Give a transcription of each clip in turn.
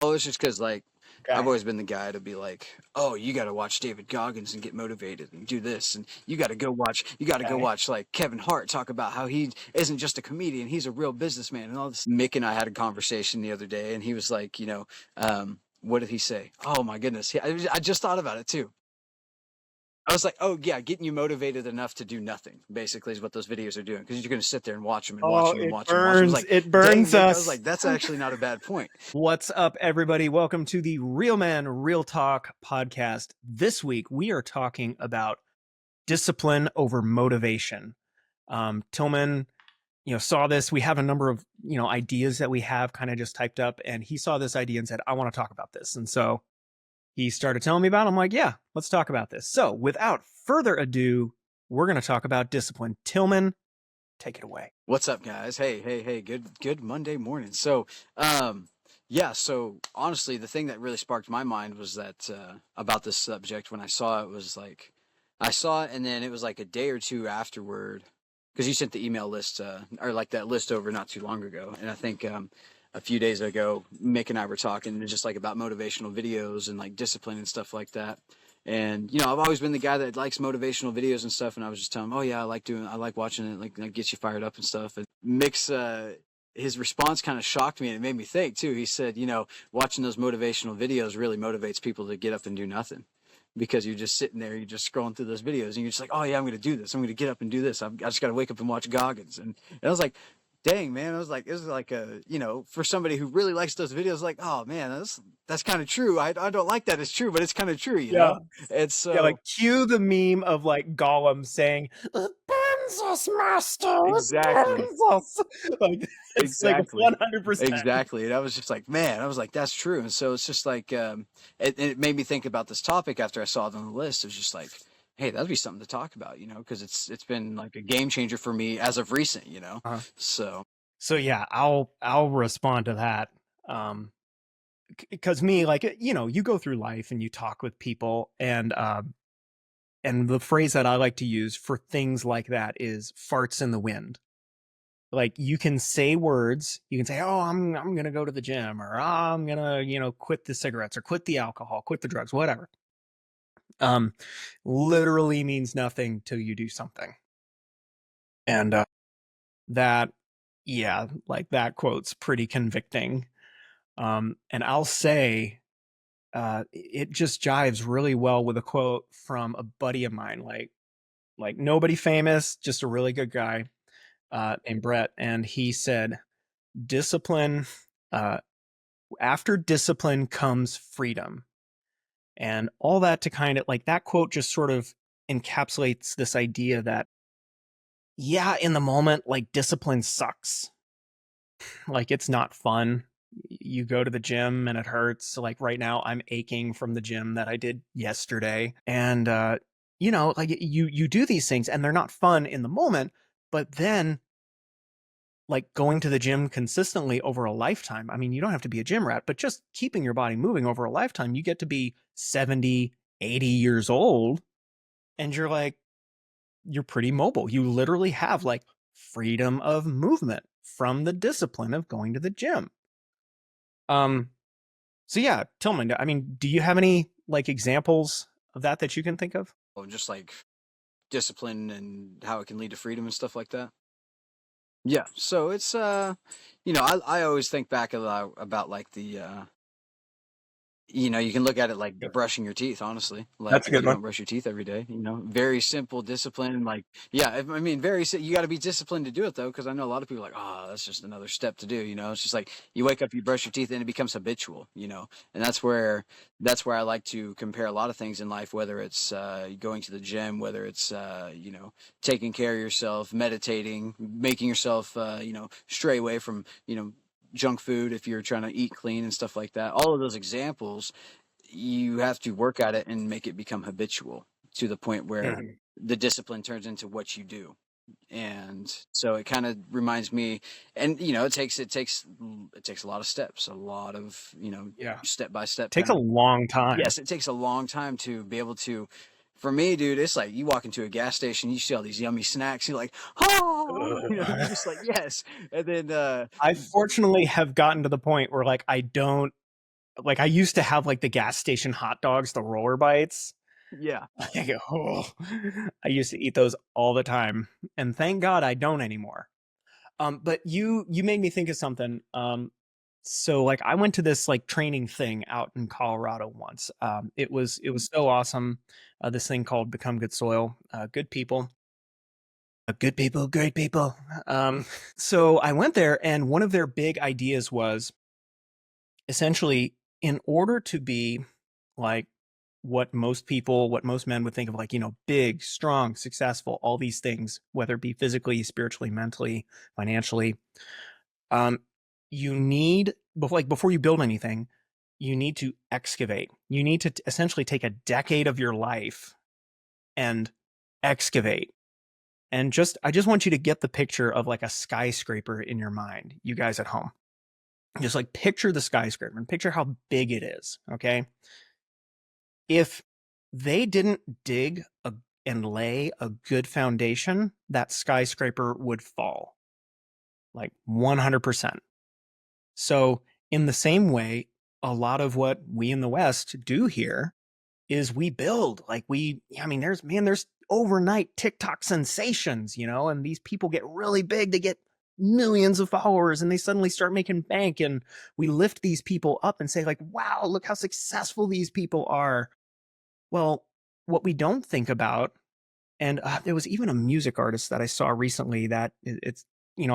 Oh, it's just because like I've Okay. always been the guy to be like, oh, you got to watch David Goggins and get motivated and do this, and you got to go Okay. watch like Kevin Hart talk about how he isn't just a comedian, he's a real businessman and all this. Mick and I had a conversation the other day, and he was like, what did he say? Oh my goodness, I just thought about it too. I was like, oh yeah, getting you motivated enough to do nothing, basically, is what those videos are doing. Because you're going to sit there and watch them and watch Oh, them and it watch them and watch them. I was burns. like, It dang, burns Mick. I was us. like, that's actually not a bad point. What's up, everybody? Welcome to the Real Man, Real Talk podcast. This week, we are talking about discipline over motivation. Tilghman, saw this. We have a number of, ideas that we have kind of just typed up, and he saw this idea and said, I want to talk about this. And so he started telling me about it. I'm like, yeah, let's talk about this. So without further ado, we're going to talk about discipline. Tilghman, take it away. What's up, guys? Hey, good Monday morning. So so honestly, the thing that really sparked my mind was that about this subject when I saw it was like I saw it and then it was like a day or two afterward because you sent the email list or like that list over not too long ago, and I think a few days ago Mick and I were talking just like about motivational videos and like discipline and stuff like that. And I've always been the guy that likes motivational videos and stuff. And I was just telling him, oh yeah, I like watching it. Like that gets you fired up and stuff. And Mick's, his response kind of shocked me and it made me think too. He said, watching those motivational videos really motivates people to get up and do nothing because you're just sitting there, you're just scrolling through those videos and you're just like, oh yeah, I'm going to do this. I'm going to get up and do this. I just got to wake up and watch Goggins. And I was like, dang, man, I was like, it was like for somebody who really likes those videos, like, oh man, that's kind of true. I don't like that it's true, but it's kind of true, Yeah. And Yeah, like so cue the meme of like Gollum saying, "It burns us, master. It exactly, burns us." Like it's like exactly, 100%. exactly. And I was just like, man, I was like, that's true. And so it's just like, it made me think about this topic after I saw it on the list. It was just like, hey, that'd be something to talk about, because it's been like a game changer for me as of recent. Uh, So so yeah, I'll respond to that. Because me, like you go through life and you talk with people, and the phrase that I like to use for things like that is farts in the wind. Like you can say words, you can say, "Oh, I'm gonna go to the gym," or oh, "I'm gonna quit the cigarettes or quit the alcohol, quit the drugs, whatever." Um, literally means nothing till you do something, and that, yeah, like that quote's pretty convicting. And I'll say, it just jives really well with a quote from a buddy of mine, like nobody famous, just a really good guy, named Brett, and he said, "Discipline." Uh, After discipline comes freedom. And all that to kind of like that quote just sort of encapsulates this idea that, yeah, in the moment, like discipline sucks. Like it's not fun. You go to the gym and it hurts. Like right now, I'm aching from the gym that I did yesterday. And, like you do these things and they're not fun in the moment, but then like going to the gym consistently over a lifetime. I mean, you don't have to be a gym rat, but just keeping your body moving over a lifetime, you get to be 70, 80 years old and you're pretty mobile. You literally have like freedom of movement from the discipline of going to the gym. Um, so yeah, Tillman, I mean, do you have any like examples of that you can think of? just like discipline and how it can lead to freedom and stuff like that. Yeah, so it's I always think back about like the you can look at it like brushing your teeth, honestly. That's Like a if good you one. don't brush your teeth every day, very simple discipline. Like, yeah, I mean, you got to be disciplined to do it though, because I know a lot of people are like, oh, that's just another step to do. It's just like you wake up, you brush your teeth, and it becomes habitual. And that's where I like to compare a lot of things in life, whether it's going to the gym, whether it's taking care of yourself, meditating, making yourself stray away from junk food if you're trying to eat clean and stuff like that. All of those examples, you have to work at it and make it become habitual to the point where Mhm. the discipline turns into what you do. And so it kind of reminds me, and it takes a lot of steps, a lot of Yeah. step by step Takes kind a of. long time. Yes, it takes a long time to be able to. For me, dude, it's like you walk into a gas station, you see all these yummy snacks, you're like, oh, you're Ugh. just like yes, and then I fortunately have gotten to the point where like I don't Like I used to have like the gas station hot dogs, the roller bites. Yeah. Like, oh, I used to eat those all the time, and thank God I don't anymore. But you made me think of something. So like I went to this like training thing out in Colorado once. It was so awesome. This thing called Become Good Soil. Good people, good people, great people. Um, so I went there, and one of their big ideas was essentially in order to be like what most men would think of like, big, strong, successful, all these things, whether it be physically, spiritually, mentally, financially, um, you need before you build anything, you need to excavate. You need to essentially take a decade of your life and excavate. And I just want you to get the picture of like a skyscraper in your mind, you guys at home. Just like picture the skyscraper and picture how big it is. Okay. If they didn't dig and lay a good foundation, that skyscraper would fall like 100%. So, in the same way, a lot of what we in the West do here is we build like I mean, there's overnight TikTok sensations, and these people get really big, they get millions of followers and they suddenly start making bank. And we lift these people up and say, like, wow, look how successful these people are. Well, what we don't think about, and there was even a music artist that I saw recently that it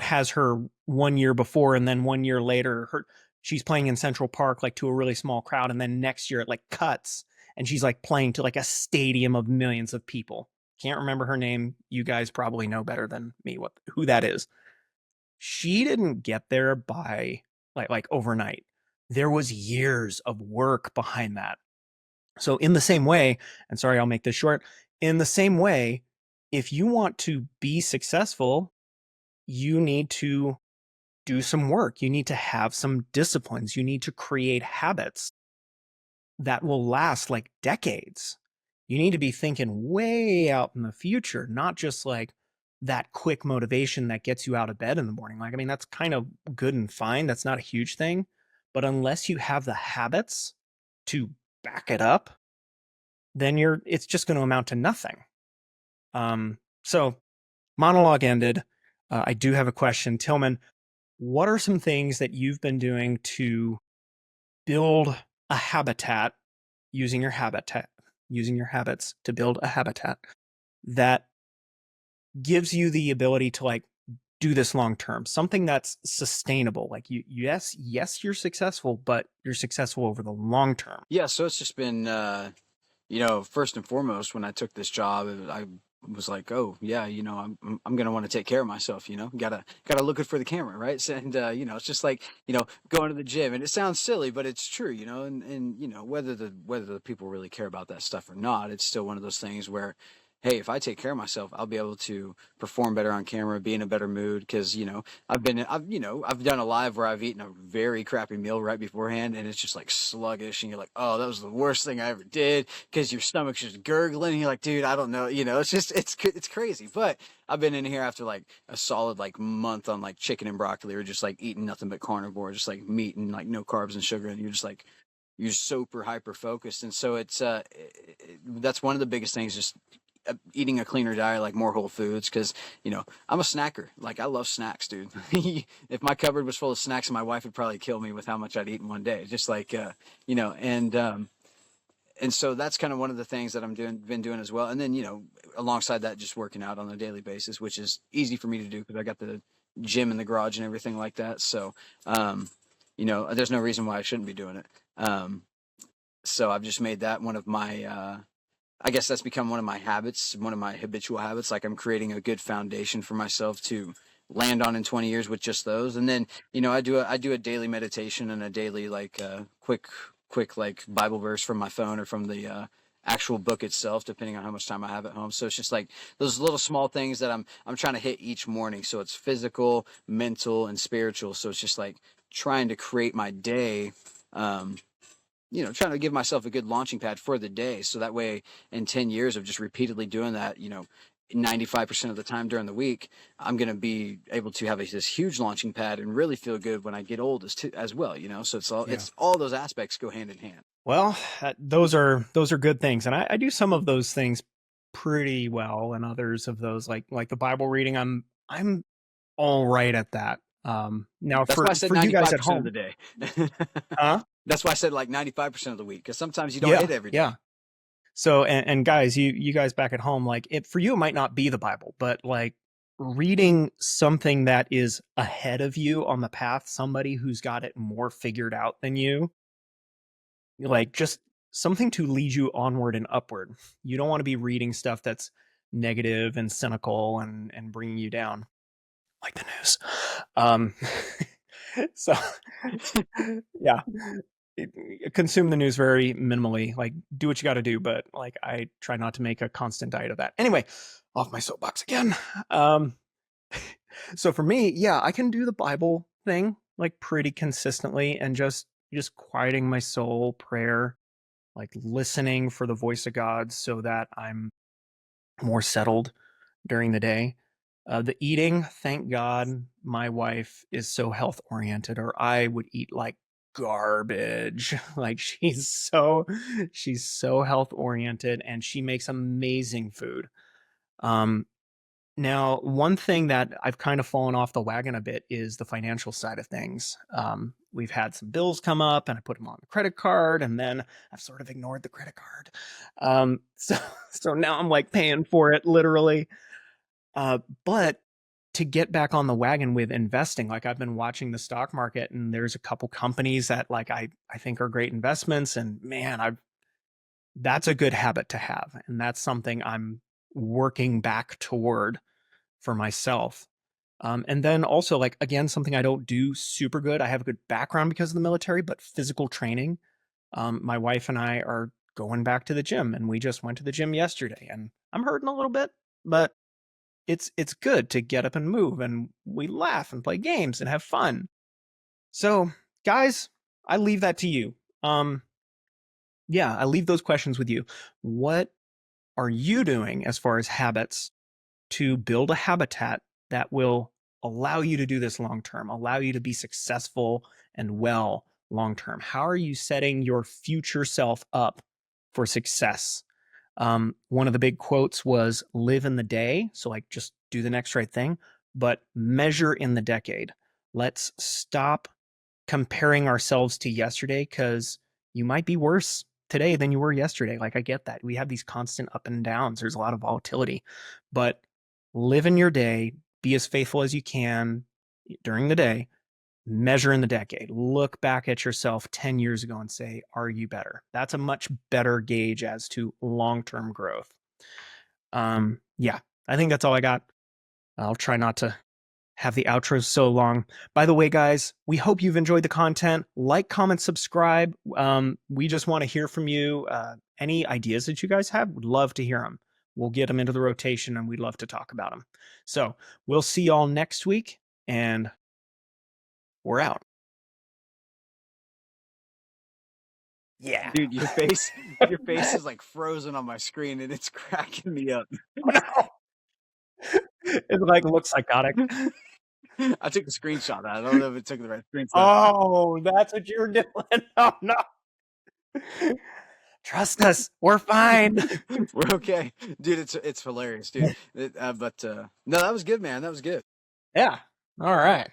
has her 1 year before and then 1 year later, she's playing in Central Park, like to a really small crowd. And then next year it like cuts and she's like playing to like a stadium of millions of people. Can't remember her name. You guys probably know better than me who that is. She didn't get there by like overnight. There was years of work behind that. So, in the same way, and sorry, I'll make this short, in the same way, if you want to be successful, you need to do some work. You need to have some disciplines. You need to create habits that will last like decades. You need to be thinking way out in the future, not just like that quick motivation that gets you out of bed in the morning. Like, I mean, that's kind of good and fine. That's not a huge thing. But unless you have the habits to back it up, then it's just going to amount to nothing. So monologue ended. I do have a question. Tilghman, what are some things that you've been doing to build a habitat using your habits to build a habitat that gives you the ability to like do this long term, something that's sustainable? Like yes, you're successful, but you're successful over the long term. Yeah, so it's just been first and foremost, when I took this job, I was like, oh yeah, I'm gonna want to take care of myself. Gotta look good for the camera, right? And it's just like going to the gym, and it sounds silly, but it's true. And whether the people really care about that stuff or not, it's still one of those things where, hey, if I take care of myself, I'll be able to perform better on camera, be in a better mood, because I've done a live where I've eaten a very crappy meal right beforehand, and it's just like sluggish, and you're like, oh, that was the worst thing I ever did, because your stomach's just gurgling, and you're like, dude, I don't know, it's crazy. But I've been in here after like a solid like month on like chicken and broccoli, or just like eating nothing but carnivore, just like meat and like no carbs and sugar, and you're super hyper focused. And so that's one of the biggest things, just eating a cleaner diet, like more whole foods, because I'm a snacker. Like, I love snacks, dude. If my cupboard was full of snacks, my wife would probably kill me with how much I'd eat in one day. Just like and so that's kind of one of the things that been doing as well. And then alongside that, just working out on a daily basis, which is easy for me to do because I got the gym in the garage and everything like that. So there's no reason why I shouldn't be doing it. So I've just made that one of my I guess that's become one of my habits, one of my habitual habits. Like, I'm creating a good foundation for myself to land on in 20 years with just those. And then, I do a daily meditation and a daily like quick like Bible verse from my phone or from the actual book itself, depending on how much time I have at home. So it's just like those little small things that I'm trying to hit each morning. So it's physical, mental, and spiritual. So it's just like trying to create my day. Trying to give myself a good launching pad for the day. So that way, in 10 years of just repeatedly doing that, 95% of the time during the week, I'm going to be able to have this huge launching pad and really feel good when I get old as well, you know? So Yeah. it's all those aspects go hand in hand. Well, those are good things, and I do some of those things pretty well, and others of those like the Bible reading. I'm all right at that. Now That's why I said for you guys at 95% of the home, day. huh? That's why I said like 95% of the week, because sometimes you don't Yeah, hit every day. yeah. So and guys, you guys back at home, like it for you, it might not be the Bible, but like reading something that is ahead of you on the path, somebody who's got it more figured out than you, like just something to lead you onward and upward. You don't want to be reading stuff that's negative and cynical and bringing you down, like the news. Um, so yeah, consume the news very minimally. Like do what you got to do, but like I try not to make a constant diet of that. Anyway, off my soapbox again. Um, so for me, yeah, I can do the Bible thing like pretty consistently and just quieting my soul, prayer, like listening for the voice of God so that I'm more settled during the day. The eating, thank God, my wife is so health oriented, or I would eat like garbage. Like she's so health oriented, and she makes amazing food. Um, Now, one thing that I've kind of fallen off the wagon a bit is the financial side of things. We've had some bills come up, and I put them on the credit card, and then I've sort of ignored the credit card. So, so now I'm like paying for it literally. But to get back on the wagon with investing, like I've been watching the stock market, and there's a couple companies that like I think are great investments, and man, I that's a good habit to have, and that's something I'm working back toward for myself. And then also, like, again, something I don't do super good. I have a good background because of the military, but physical training. My wife and I are going back to the gym, and we just went to the gym yesterday, and I'm hurting a little bit, but it's good to get up and move, and we laugh and play games and have fun. So, guys, I leave that to you. Um, yeah, I leave those questions with you. What are you doing as far as habits to build a habitat that will allow you to do this long term, allow you to be successful and well long term? How are you setting your future self up for success? One of the big quotes was live in the day. So, like, just do the next right thing, but measure in the decade. Let's stop comparing ourselves to yesterday because you might be worse today than you were yesterday. Like, I get that. We have these constant up and downs, there's a lot of volatility, but live in your day, be as faithful as you can during the day, measure in the decade. Look back at yourself 10 years ago and say, are you better? That's a much better gauge as to long term growth. Yeah, I think that's all I got. I'll try not to have the outros so long. By the way, guys, we hope you've enjoyed the content. Like, comment, subscribe. We just want to hear from you. Any ideas that you guys have, would love to hear them. We'll get them into the rotation and we'd love to talk about them. So we'll see y'all next week, and we're out. Yeah. Dude, your face is like frozen on my screen and it's cracking me up. Oh no. It like looks psychotic. I took a screenshot. I don't know if it took the right screenshot. Oh, that's what you're doing. Oh no. Trust us. We're fine. We're okay, dude. It's hilarious, dude. But no, that was good, man. That was good. Yeah. All right.